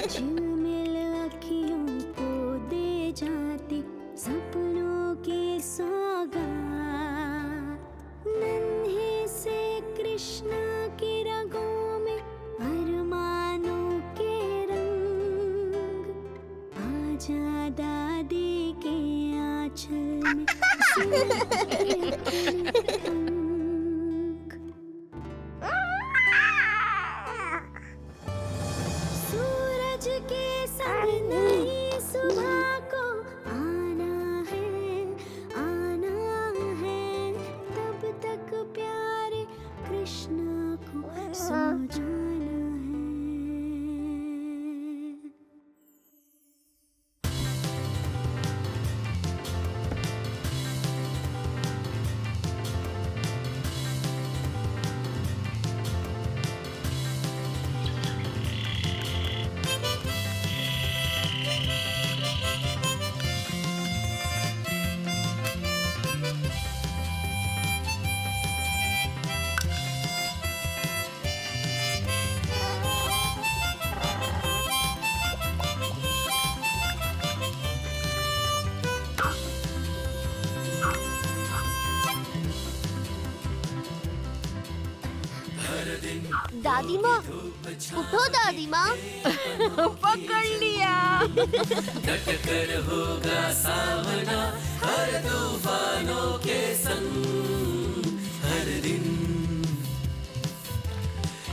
झिलमिल अखियों को दे जाती सपनों की सौगात। नन्हे से कृष्णा की रगों में अरमानों के रंग। आजा दादी के आंचल में सूरज के संग नई सुबह को आना है, तब तक प्यारे कृष्णा को सो जाना है। दादी माँ, उठो दादी माँ। पकड़ लिया। डट कर होगा सामना हर तूफानों के संग।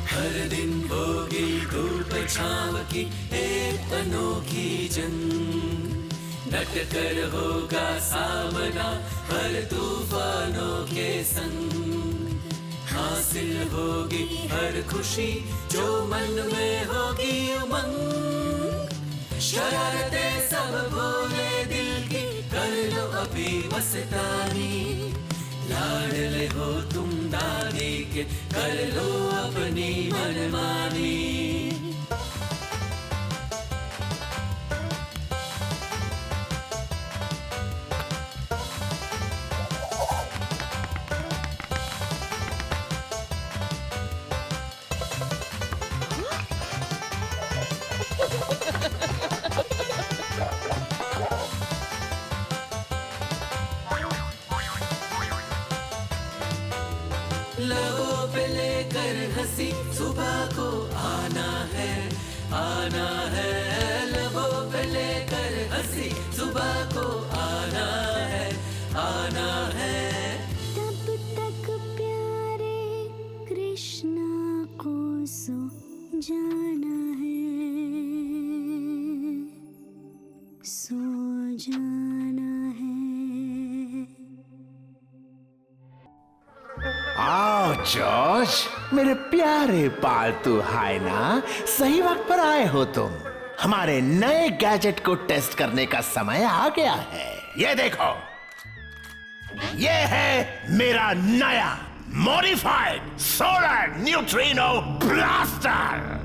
हर दिन होगी धूप छाँव की एक अनोखी जंग। डट कर होगा सामना हर तूफानों के संग। हासिल होगी हर खुशी जो मन में होगी उमंग। शरारतें सब भूले दिल की कर लो अभी मस्तानी। लाडले हो तुम दादी के कर लो अपनी मनमानी। लबों पे लेकर हंसी सुबह को आना है। लबों पे लेकर हंसी सुबह को आना है। तब तक प्यारे कृष्णा को सो जाना है, सो जाना है। आओ जॉर्ज, मेरे प्यारे पालतू हायना, सही वक्त पर आए हो तुम। हमारे नए गैजेट को टेस्ट करने का समय आ गया है। ये देखो, ये है मेरा नया modified solar neutrino blaster.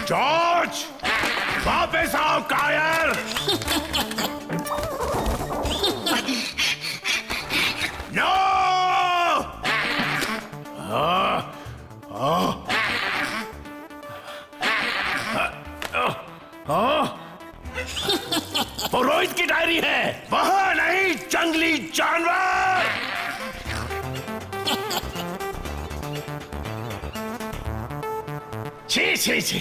George, वापस आओ कायर। नो! वो रोहित की डायरी है, वहां नहीं जंगली जानवर। छी छी छी,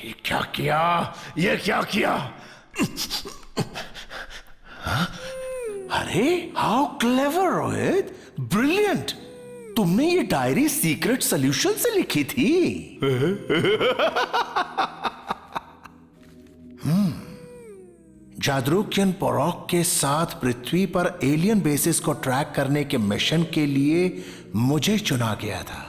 ये क्या किया? हाँ? अरे हाउ क्लेवर रोहित, ब्रिलियंट। तुमने ये डायरी सीक्रेट सॉल्यूशन से लिखी थी। जादरूकियन पोरॉक के साथ पृथ्वी पर एलियन बेसिस को ट्रैक करने के मिशन के लिए मुझे चुना गया था।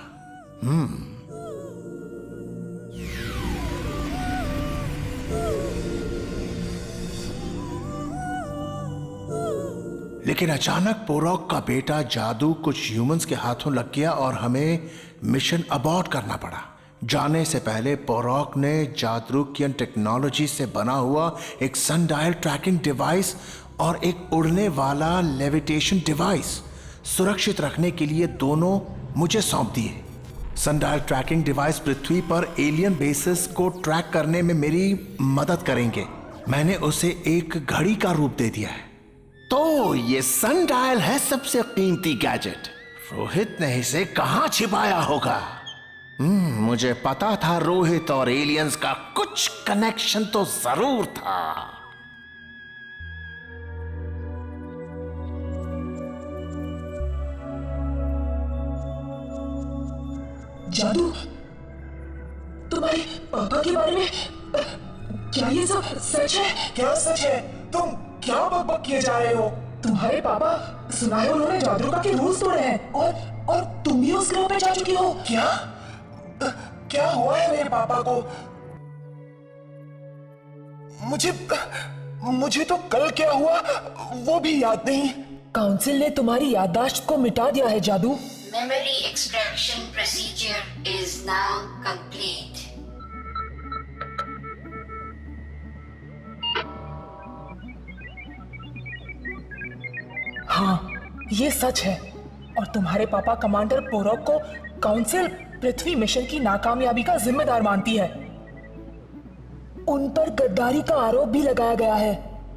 लेकिन अचानक पोरॉक का बेटा जादू कुछ ह्यूमंस के हाथों लग गया और हमें मिशन अबॉर्ट करना पड़ा। जाने से पहले पोरॉक ने जादरूकियन टेक्नोलॉजी से बना हुआ एक सनडायल ट्रैकिंग डिवाइस और एक उड़ने वाला लेविटेशन डिवाइस सुरक्षित रखने के लिए दोनों मुझे सौंप दिए। सनडायल ट्रैकिंग डिवाइस पृथ्वी पर एलियन बेसिस को ट्रैक करने में मेरी मदद करेंगे। मैंने उसे एक घड़ी का रूप दे दिया है। तो ये सनडायल है सबसे कीमती गैजेट। रोहित ने इसे कहां छिपाया होगा? मुझे पता था रोहित और एलियंस का कुछ कनेक्शन तो जरूर था। जादू, तुम्हारे पापा के बारे में क्या ये सब सच है? क्या सच है? तुम क्या बकबक किए जा रहे हो? तुम्हारे पापा, सुना है उन्होंने जादरूका के रूल्स तोड़े हैं और तुम भी उस ग्रह पे जा चुकी हो। क्या? क्या हुआ है मेरे पापा को? मुझे तो कल क्या हुआ वो भी याद नहीं। काउंसिल ने तुम्हारी याददाश्त को मिटा दिया है जादू। Memory extraction procedure is now complete. हाँ, ये सच है और तुम्हारे पापा कमांडर पोरॉक को काउंसिल पृथ्वी मिशन की नाकामयाबी का जिम्मेदार मानती है। उन पर गद्दारी का आरोप भी लगाया गया है।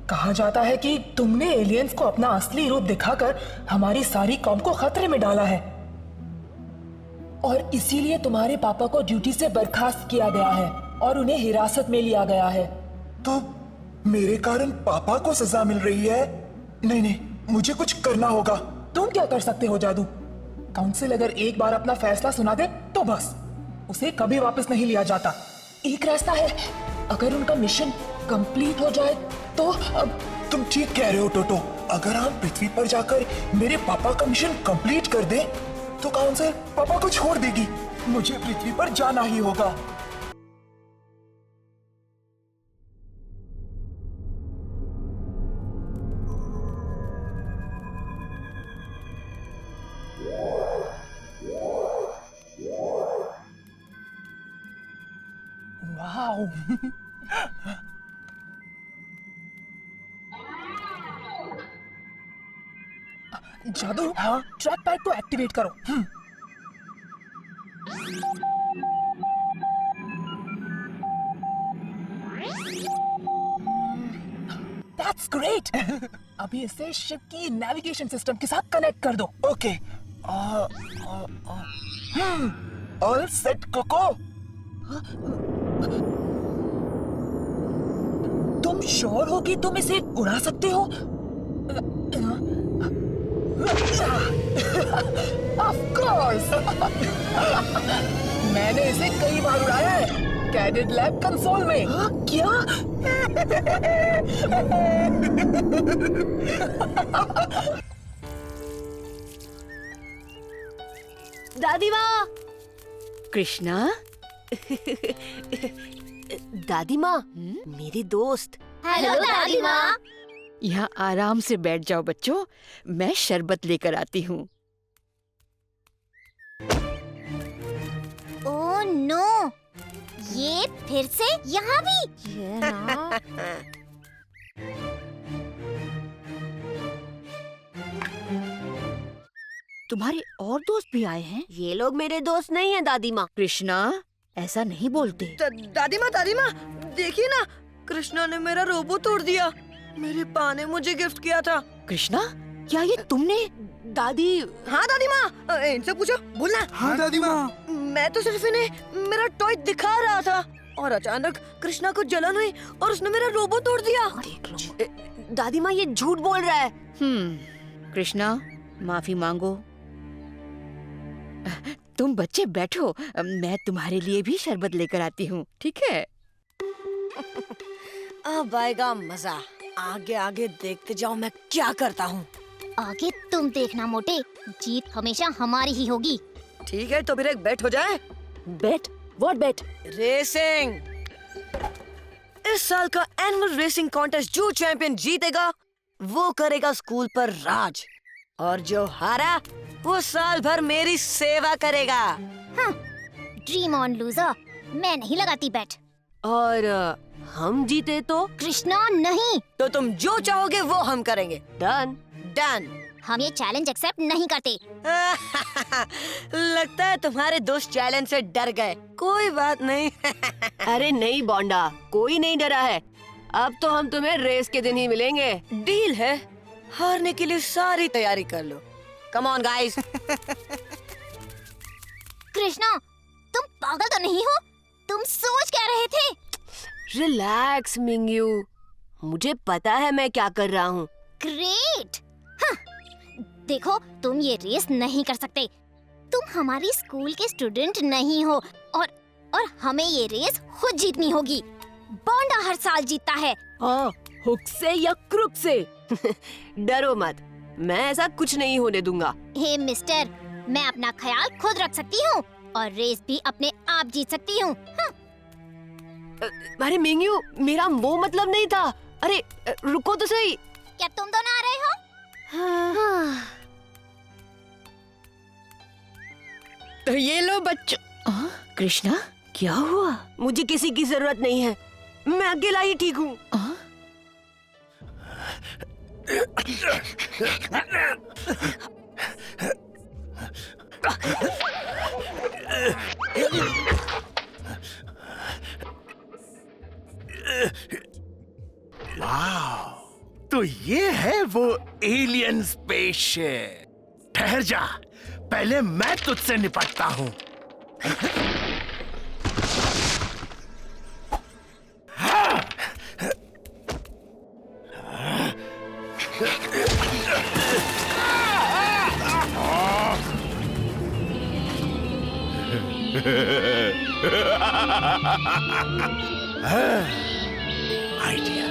कहा जाता है कि तुमने एलियंस को अपना असली रूप दिखाकर हमारी सारी कौम को खतरे में डाला है और इसीलिए तुम्हारे पापा को ड्यूटी से बर्खास्त किया गया है और उन्हें हिरासत में लिया गया है। तो मेरे कारण पापा को सजा मिल रही है? नहीं, मुझे कुछ करना होगा। तुम क्या कर सकते हो जादू? काउंसिल अगर एक बार अपना फैसला सुना दे तो बस उसे कभी वापस नहीं लिया जाता। एक रास्ता है, अगर उनका मिशन कंप्लीट हो जाए तो। अब तुम ठीक कह रहे हो टोटो। अगर हम पृथ्वी पर जाकर मेरे पापा का मिशन कंप्लीट कर दें तो काउंसिल पापा को छोड़ देगी। मुझे पृथ्वी पर जाना ही होगा। वाओ। जादू, हाँ, ट्रैक पैड को एक्टिवेट करो। That's great. अभी इसे शिप की नेविगेशन सिस्टम के साथ कनेक्ट कर दो। ओके। All set Coco. तुम श्योर हो कि तुम इसे उड़ा सकते हो? Of course. मैंने इसे कई बार उड़ाया है कैडेट लैब कंसोल में। क्या? दादी माँ। कृष्णा। दादी माँ, मेरी दोस्त। हेलो दादी माँ। यहाँ आराम से बैठ जाओ बच्चों, मैं शरबत लेकर आती हूँ। ओह नो, ये फिर से यहाँ भी? ये ना। तुम्हारे और दोस्त भी आए हैं? ये लोग मेरे दोस्त नहीं हैं दादी माँ। कृष्णा, ऐसा नहीं बोलते। दादी माँ, देखिए ना, कृष्णा ने मेरा रोबो तोड़ दिया। मेरे पा ने मुझे गिफ्ट किया था। कृष्णा, क्या ये तुमने? दादी। हाँ दादी माँ, इनसे पूछो, बोलना। हाँ दादी माँ। मैं तो सिर्फ इन्हें मेरा टॉय दिखा रहा था और अचानक कृष्णा को जलन हुई और उसने मेरा रोबो तोड़ दिया। देख लो। दादी माँ, ये झूठ बोल रहा है। कृष्णा, माफी मांगो। तुम बच्चे बैठो, मैं तुम्हारे लिए भी शरबत लेकर आती हूँ, ठीक है? अब आएगा मजा। आगे आगे देखते जाओ मैं क्या करता हूँ। आगे तुम देखना मोटे, जीत हमेशा हमारी ही होगी। ठीक है, तो फिर एक बेट हो जाए। बेट? What bet? रेसिंग। इस साल का एनुअल रेसिंग कॉन्टेस्ट जो चैंपियन जीतेगा वो करेगा स्कूल पर राज, और जो हारा वो साल भर मेरी सेवा करेगा। ड्रीम ऑन लूजर, मैं नहीं लगाती बैट। और हम जीते तो? कृष्णा नहीं, तो तुम जो चाहोगे वो हम करेंगे। डन। डन। हम ये चैलेंज एक्सेप्ट नहीं करते। लगता है तुम्हारे दोस्त चैलेंज से डर गए। कोई बात नहीं। अरे नहीं बोंडा, कोई नहीं डरा है। अब तो हम तुम्हें रेस के दिन ही मिलेंगे। डील है, हारने के लिए सारी तैयारी कर लो। Come on guys. कृष्णा, तुम पागल तो नहीं हो? तुम सोच क्या रहे थे? रिलैक्स मिंगयू, मुझे पता है मैं क्या कर रहा हूँ। ग्रेट। देखो, तुम ये रेस नहीं कर सकते। तुम हमारी स्कूल के स्टूडेंट नहीं हो, और हमें ये रेस खुद जीतनी होगी। बोंडा हर साल जीतता है। हाँ, हुक से या क्रुक से। डरो मत, मैं ऐसा कुछ नहीं होने दूंगा। हे मिस्टर, मैं अपना ख्याल खुद रख सकती हूँ और रेस भी अपने आप जीत सकती हूँ। अरे मिंगयू, मेरा वो मतलब नहीं था। अरे रुको तो सही। क्या तुम दोनों आ रहे हो? तो ये लो बच्चों। कृष्णा, क्या हुआ? मुझे किसी की जरूरत नहीं है, मैं अकेला ही ठीक हूँ। वाह, तो ये है वो एलियन स्पेसशिप। ठहर जा, पहले मैं तुझसे निपटता हूँ। Idea.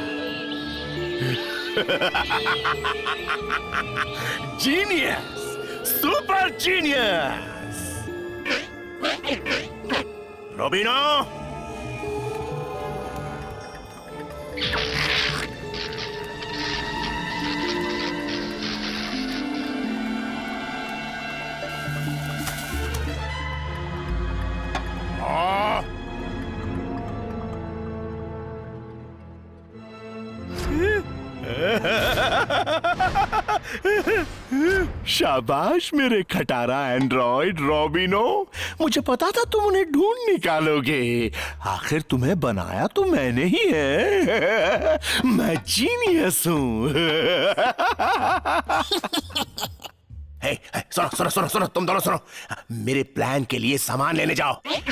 Genius, super genius. Robino, शाबाश मेरे खटारा एंड्रॉइड रोबिनो, मुझे पता था तुम उन्हें ढूंढ निकालोगे। आखिर तुम्हें बनाया तो मैंने ही है। मैं जीनियस हूँ। हे, सुनो सुनो सुनो सुनो, तुम दोनों सुनो। मेरे प्लान के लिए सामान लेने जाओ।